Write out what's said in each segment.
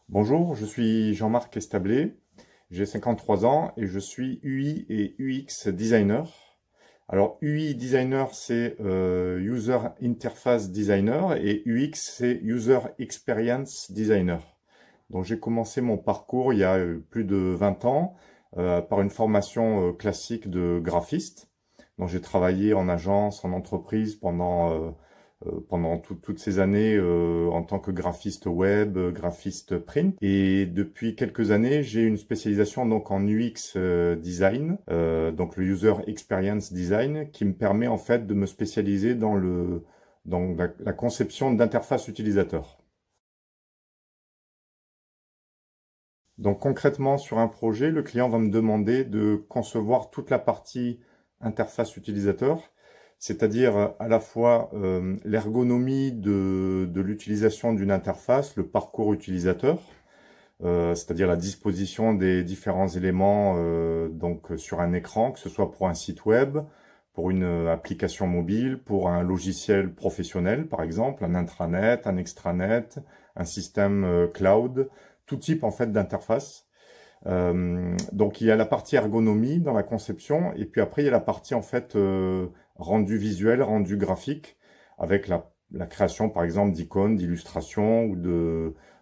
Bonjour, je suis Jean-Marc Establé, j'ai 53 ans et je suis UI et UX designer. Alors UI designer c'est User Interface Designer et UX c'est User Experience Designer. Donc j'ai commencé mon parcours il y a plus de 20 ans par une formation classique de graphiste. Donc j'ai travaillé en agence, en entreprise pendant toutes ces années en tant que graphiste web, graphiste print. Et depuis quelques années, j'ai une spécialisation donc en UX design, donc le User Experience Design, qui me permet en fait de me spécialiser dans la conception d'interfaces utilisateurs. Donc concrètement, sur un projet, le client va me demander de concevoir toute la partie interface utilisateur, c'est-à-dire à la fois l'ergonomie de l'utilisation d'une interface, le parcours utilisateur, c'est-à-dire la disposition des différents éléments donc sur un écran, que ce soit pour un site web, pour une application mobile, pour un logiciel professionnel par exemple, un intranet, un extranet, un système cloud, tout type en fait d'interface. Donc il y a la partie ergonomie dans la conception et puis après il y a la partie en fait rendu visuel, rendu graphique avec la création par exemple d'icônes, d'illustrations ou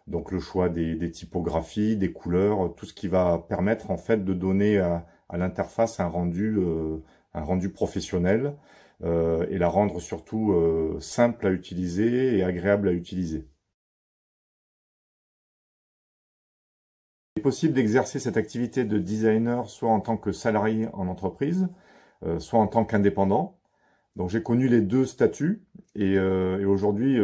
donc le choix des typographies, des couleurs, tout ce qui va permettre en fait de donner à l'interface un rendu professionnel et la rendre surtout simple à utiliser et agréable à utiliser. Il est possible d'exercer cette activité de designer soit en tant que salarié en entreprise, soit en tant qu'indépendant. Donc j'ai connu les deux statuts et aujourd'hui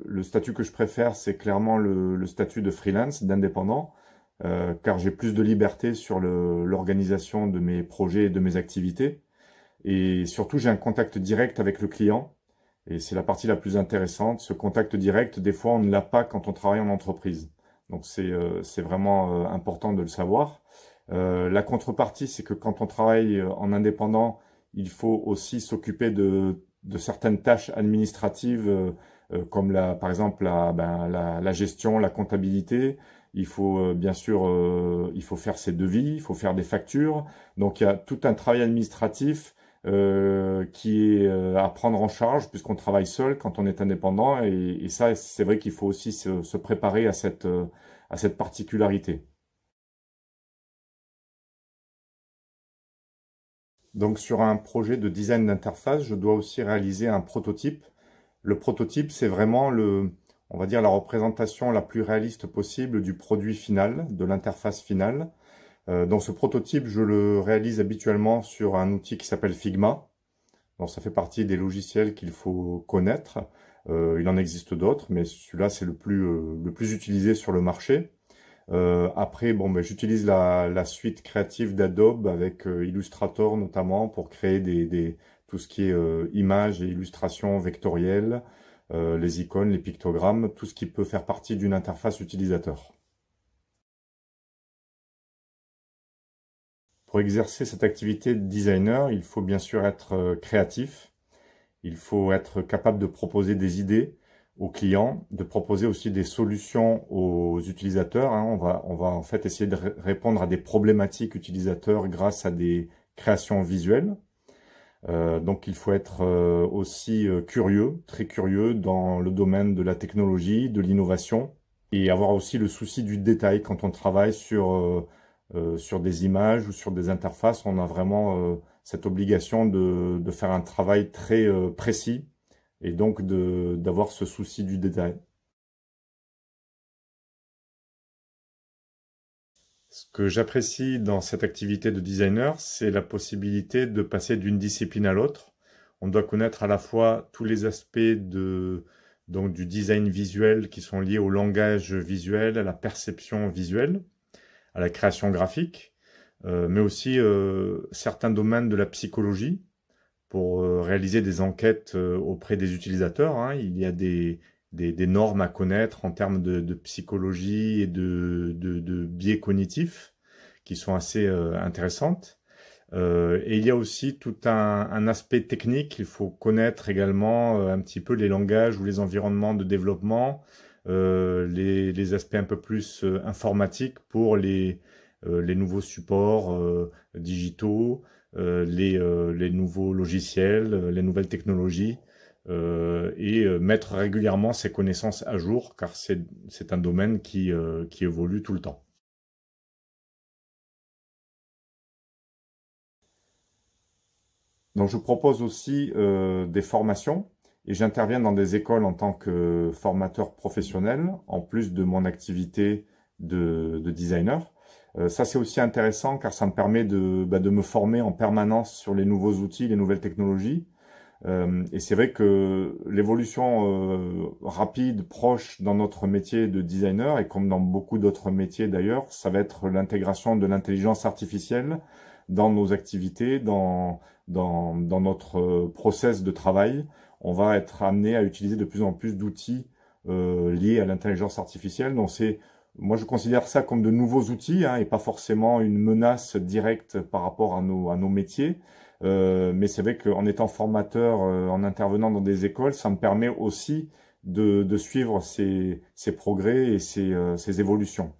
le statut que je préfère c'est clairement le statut de freelance, d'indépendant, car j'ai plus de liberté sur l'organisation de mes projets et de mes activités. Et surtout j'ai un contact direct avec le client et c'est la partie la plus intéressante. Ce contact direct, des fois on ne l'a pas quand on travaille en entreprise. Donc c'est vraiment important de le savoir. La contrepartie, c'est que quand on travaille en indépendant, il faut aussi s'occuper de certaines tâches administratives, comme par exemple la gestion, la comptabilité. Il faut bien sûr, il faut faire ses devis, il faut faire des factures. Donc il y a tout un travail administratif qui est à prendre en charge puisqu'on travaille seul quand on est indépendant. Et ça, c'est vrai qu'il faut aussi se préparer à cette particularité. Donc sur un projet de design d'interface, je dois aussi réaliser un prototype. Le prototype, c'est vraiment on va dire la représentation la plus réaliste possible du produit final, de l'interface finale. Donc ce prototype, je le réalise habituellement sur un outil qui s'appelle Figma. Donc ça fait partie des logiciels qu'il faut connaître. Il en existe d'autres, mais celui-là c'est le plus utilisé sur le marché. Après, bon, ben, j'utilise la suite créative d'Adobe avec Illustrator notamment pour créer tout ce qui est images et illustrations vectorielles, les icônes, les pictogrammes, tout ce qui peut faire partie d'une interface utilisateur. Pour exercer cette activité de designer, il faut bien sûr être créatif, il faut être capable de proposer des idées aux clients, de proposer aussi des solutions aux utilisateurs. On va en fait essayer de répondre à des problématiques utilisateurs grâce à des créations visuelles. Donc il faut être aussi curieux, très curieux dans le domaine de la technologie, de l'innovation, et avoir aussi le souci du détail quand on travaille sur des images ou sur des interfaces. On a vraiment cette obligation de faire un travail très précis et donc d'avoir ce souci du détail. Ce que j'apprécie dans cette activité de designer, c'est la possibilité de passer d'une discipline à l'autre. On doit connaître à la fois tous les aspects donc du design visuel qui sont liés au langage visuel, à la perception visuelle, à la création graphique, mais aussi certains domaines de la psychologie pour réaliser des enquêtes auprès des utilisateurs. Il y a des normes à connaître en termes de psychologie et de biais cognitifs qui sont assez intéressantes. Et il y a aussi tout un aspect technique. Il faut connaître également un petit peu les langages ou les environnements de développement, les aspects un peu plus informatiques pour les nouveaux supports digitaux, les nouveaux logiciels, les nouvelles technologies, et mettre régulièrement ses connaissances à jour, car c'est un domaine qui évolue tout le temps. Donc je propose aussi des formations et j'interviens dans des écoles en tant que formateur professionnel, en plus de mon activité de designer. Ça c'est aussi intéressant car ça me permet de me former en permanence sur les nouveaux outils, les nouvelles technologies. Et c'est vrai que l'évolution rapide, proche dans notre métier de designer, et comme dans beaucoup d'autres métiers d'ailleurs, ça va être l'intégration de l'intelligence artificielle dans nos activités, dans notre process de travail. On va être amené à utiliser de plus en plus d'outils liés à l'intelligence artificielle. Donc moi je considère ça comme de nouveaux outils, hein, et pas forcément une menace directe par rapport à nos métiers. Mais c'est vrai qu'en étant formateur, en intervenant dans des écoles, ça me permet aussi de suivre ces progrès et ces évolutions.